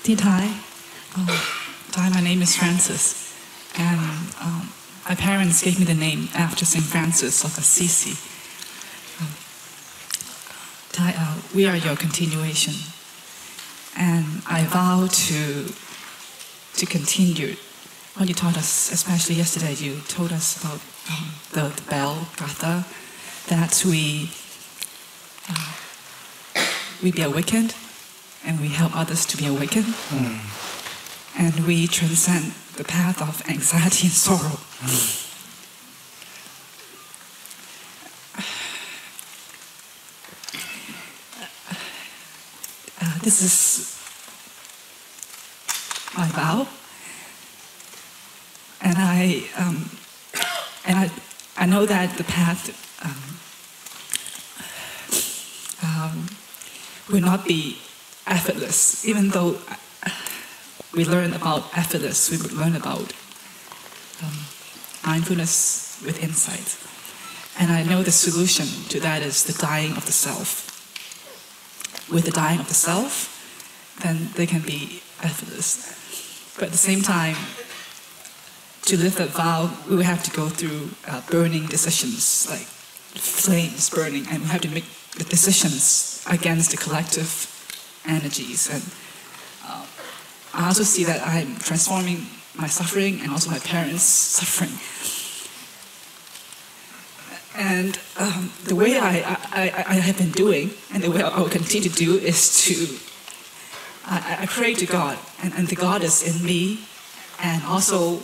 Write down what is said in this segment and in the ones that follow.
Thich. Hi, my name is Francis, and my parents gave me the name after St. Francis of Assisi. We are your continuation, and I vow to continue what you taught us, especially yesterday. You told us about the bell, Gatha, that we be awakened, and we help others to be awakened. And we transcend the path of anxiety and sorrow. This is my vow, and I know that the path will not be effortless, even though we learn about effortless, we would learn about mindfulness with insight. And I know the solution to that is the dying of the self. With the dying of the self, then they can be effortless. But at the same time, to live that vow, we will have to go through burning decisions, like flames burning, and we have to make the decisions against the collective energies. And I also see that I'm transforming my suffering and also my parents' suffering. And the way I have been doing, and the way I will continue to do, is to I pray to God, and the God is in me, and also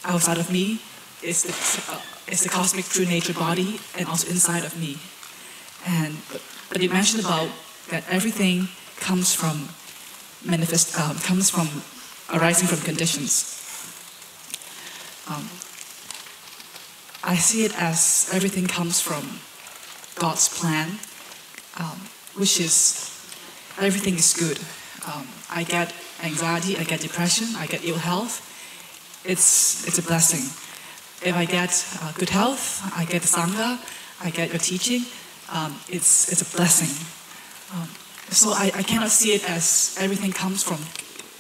outside of me is the cosmic true nature body, and also inside of me. But you mentioned about that everything comes from arising from conditions. I see it as everything comes from God's plan, which is everything is good. I get anxiety, I get depression, I get ill health. It's a blessing. If I get good health, I get the Sangha, I get your teaching. It's a blessing. So I cannot see it as everything comes from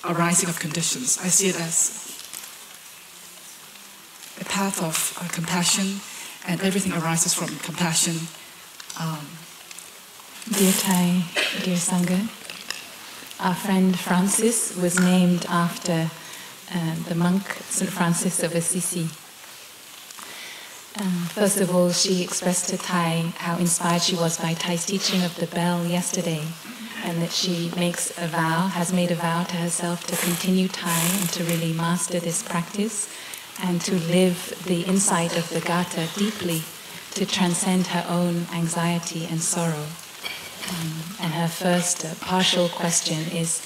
arising of conditions. I see it as a path of compassion, and everything arises from compassion. Dear Thai, dear Sangha, our friend Francis was named after the monk St. Francis of Assisi. First of all, she expressed to Thai how inspired she was by Thai's teaching of the bell yesterday, and that she has made a vow to herself to continue Thai and to really master this practice and to live the insight of the Gatha deeply, to transcend her own anxiety and sorrow. And her first partial question is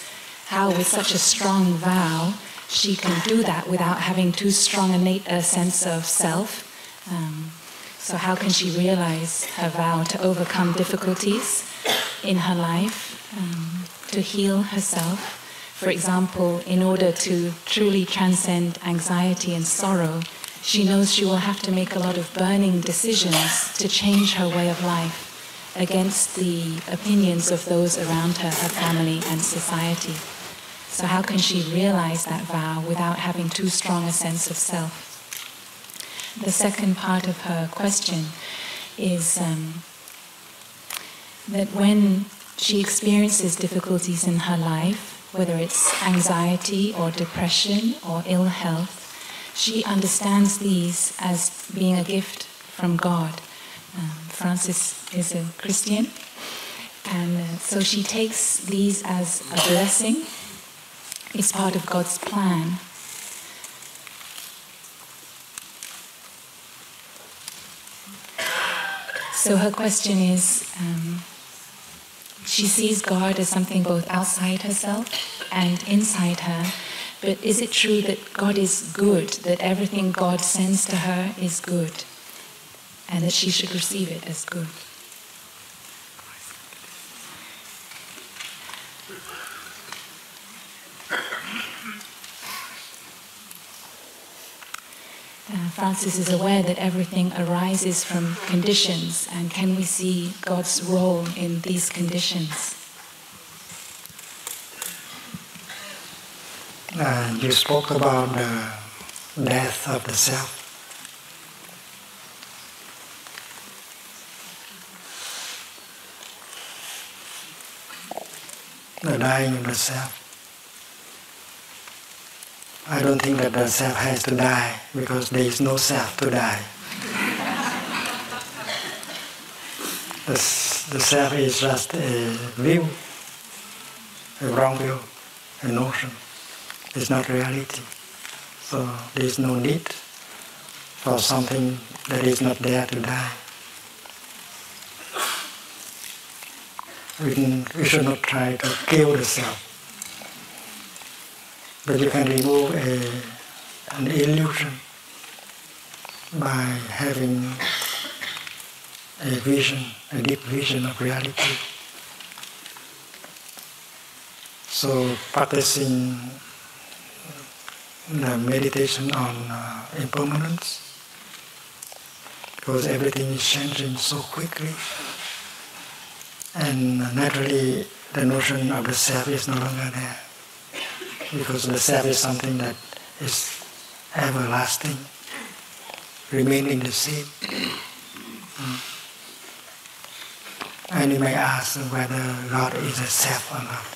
how, with such a strong vow, she can do that without having too strong a sense of self. So how can she realize her vow to overcome difficulties in her life, to heal herself? For example, in order to truly transcend anxiety and sorrow, she knows she will have to make a lot of burning decisions to change her way of life against the opinions of those around her, her family and society. So how can she realize that vow without having too strong a sense of self? The second part of her question is that when she experiences difficulties in her life, whether it's anxiety or depression or ill health, she understands these as being a gift from God. Francis is a Christian, and so she takes these as a blessing. It's part of God's plan. So her question is, she sees God as something both outside herself and inside her, but is it true that God is good, that everything God sends to her is good, and that she should receive it as good? Francis is aware that everything arises from conditions, and can we see God's role in these conditions? You spoke about the death of the self. The dying of the self. I don't think that the self has to die because there is no self to die. The self is just a view, a wrong view, a notion. It's not reality. So there is no need for something that is not there to die. We should not try to kill the self. But you can remove an illusion by having a vision, a deep vision of reality. So practicing the meditation on impermanence, because everything is changing so quickly, and naturally the notion of the self is no longer there, because the self is something that is everlasting, remaining the same. And you may ask whether God is a self or not.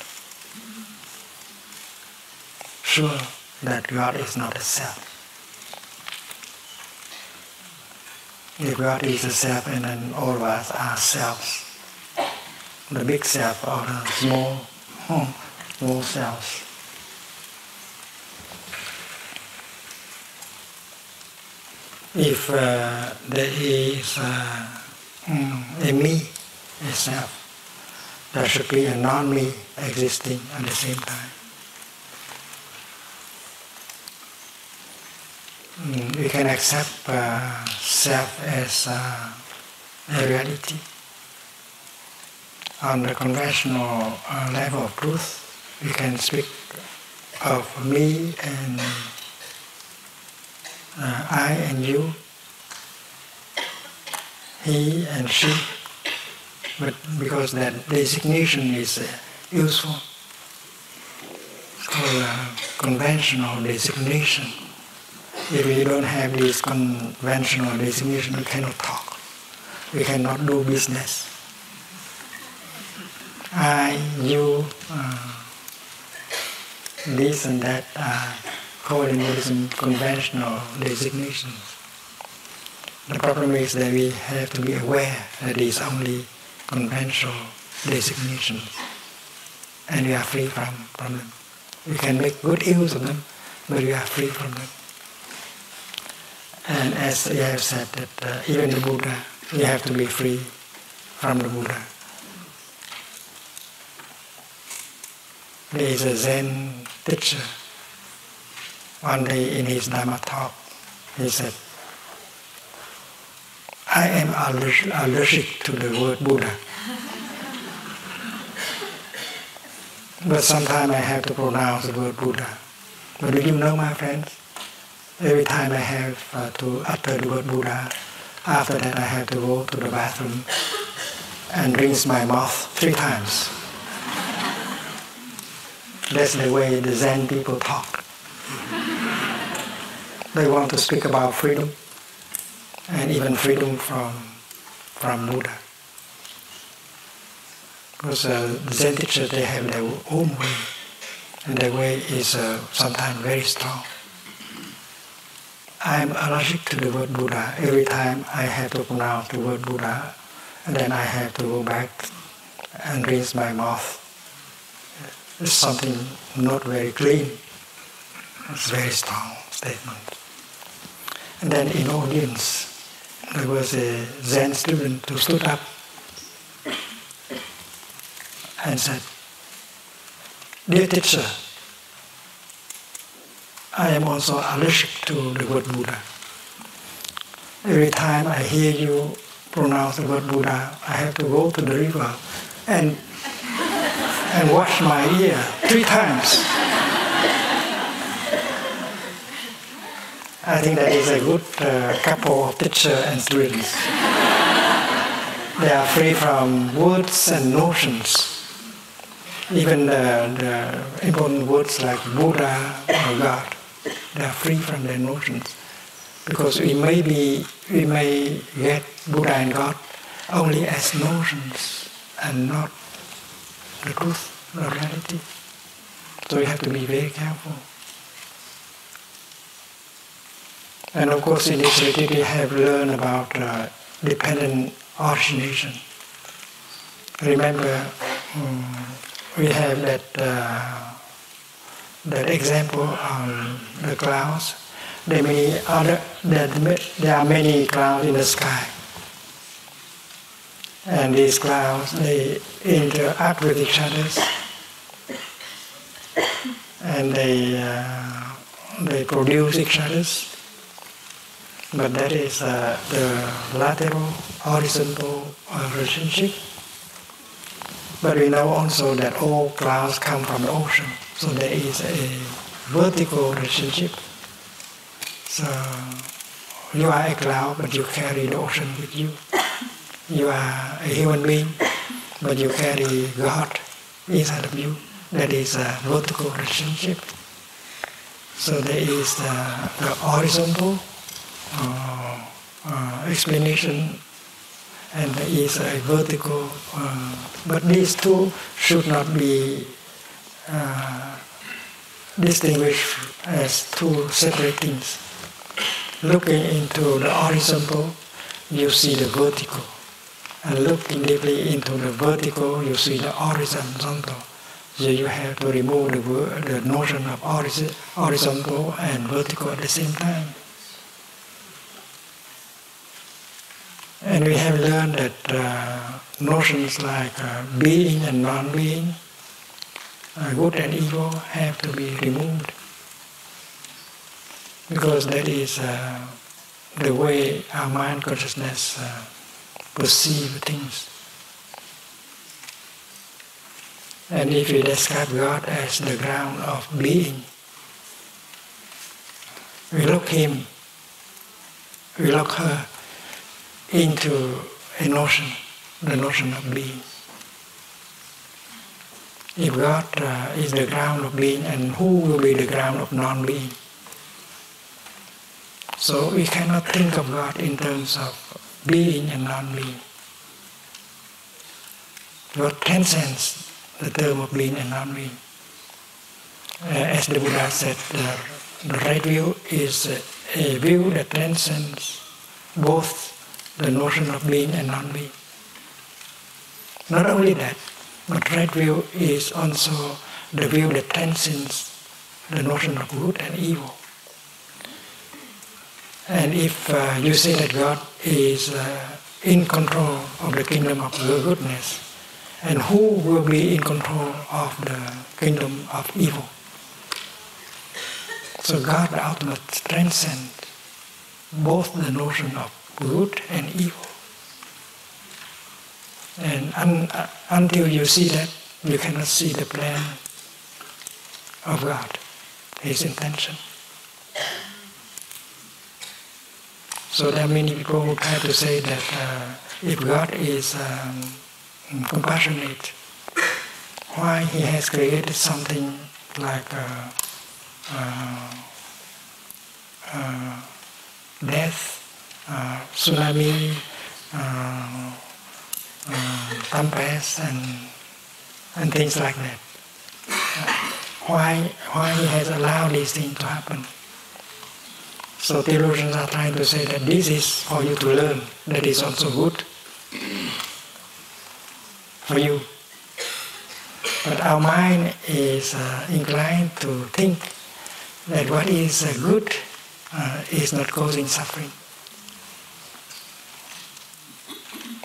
Sure that God is not a self. If God is a self, and then all of us are selves, the big self or the small selves. If there is a me, a self, there should be a non-me existing at the same time. We can accept self as a reality. On the conventional level of truth, we can speak of me and I and you, he and she, but because that designation is useful, it's called a conventional designation. If we don't have this conventional designation, we cannot talk, we cannot do business. I, you, this and that are called in Buddhism conventional designations. The problem is that we have to be aware that these are only conventional designations, and we are free from them. We can make good use of them, but we are free from them. And as I have said, that even the Buddha, you have to be free from the Buddha. There is a Zen teacher. One day in his Dharma talk, he said, I am allergic to the word Buddha. But sometimes I have to pronounce the word Buddha. But do you know, my friends, every time I have to utter the word Buddha, after that I have to go to the bathroom and rinse my mouth 3 times. That's the way the Zen people talk. They want to speak about freedom, and even freedom from Buddha. Because the Zen teachers, they have their own way, and their way is sometimes very strong. I am allergic to the word Buddha. Every time I have to pronounce the word Buddha, and then I have to go back and rinse my mouth. It's something not very clean. It's a very strong statement. And then in audience, there was a Zen student who stood up and said, Dear teacher, I am also allergic to the word Buddha. Every time I hear you pronounce the word Buddha, I have to go to the river and wash my ear 3 times. I think that is a good couple of teacher and students. They are free from words and notions. Even the important words like Buddha or God, they are free from their notions. Because we may get Buddha and God only as notions and not the truth, the reality. So we have to be very careful. And of course in this retreat we have learned about dependent origination. Remember, we have that example on the clouds. There are many clouds in the sky. And these clouds, they interact with each other. And they produce each other. But that is the lateral, horizontal relationship. But we know also that all clouds come from the ocean. So there is a vertical relationship. So you are a cloud, but you carry the ocean with you. You are a human being, but you carry God inside of you. That is a vertical relationship. So there is the horizontal explanation, and there is a vertical. But these two should not be distinguished as two separate things. Looking into the horizontal, you see the vertical. And looking deeply into the vertical, you see the horizontal. So you have to remove the notion of horizontal and vertical at the same time. And we have learned that notions like being and non-being, good and evil, have to be removed. Because that is the way our mind consciousness perceive things. And if we describe God as the ground of being, we look him, we look her into a notion, the notion of being. If God is the ground of being, and who will be the ground of non-being? So we cannot think of God in terms of being and non-being. God transcends the term of being and non-being. As the Buddha said, the right view is a view that transcends both the notion of being and non-being. Not only that, but right view is also the view that transcends the notion of good and evil. And if you say that God is in control of the kingdom of goodness, and who will be in control of the kingdom of evil? So God, the ultimate, transcends both the notion of good and evil. And until you see that, you cannot see the plan of God, His intention. So there are many people who try to say that if God is compassionate, why He has created something like death, tsunami, tempest, and things like that. Why He has allowed these things to happen? So theologians are trying to say that this is for you to learn, that is also good for you. But our mind is inclined to think that what is good is not causing suffering.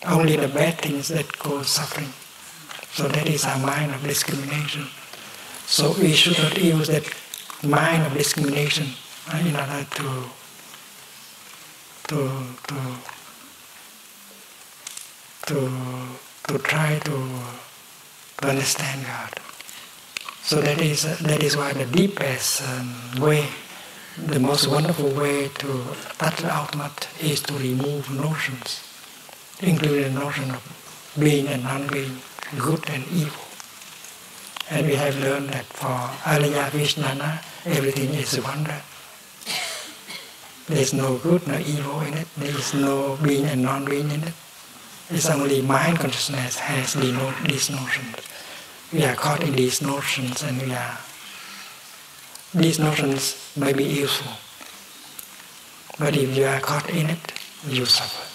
Only the bad things that cause suffering. So that is our mind of discrimination. So we should not use that mind of discrimination in order to try to understand God. So that is why the deepest way, the most wonderful way to touch the ultimate is to remove notions, including the notion of being and non-being, good and evil. And we have learned that for Alaya Vishnana, everything is a wonder. There is no good, no evil in it. There is no being and non-being in it. It's only mind consciousness has these notions. We are caught in these notions, and these notions may be useful. But if you are caught in it, you suffer.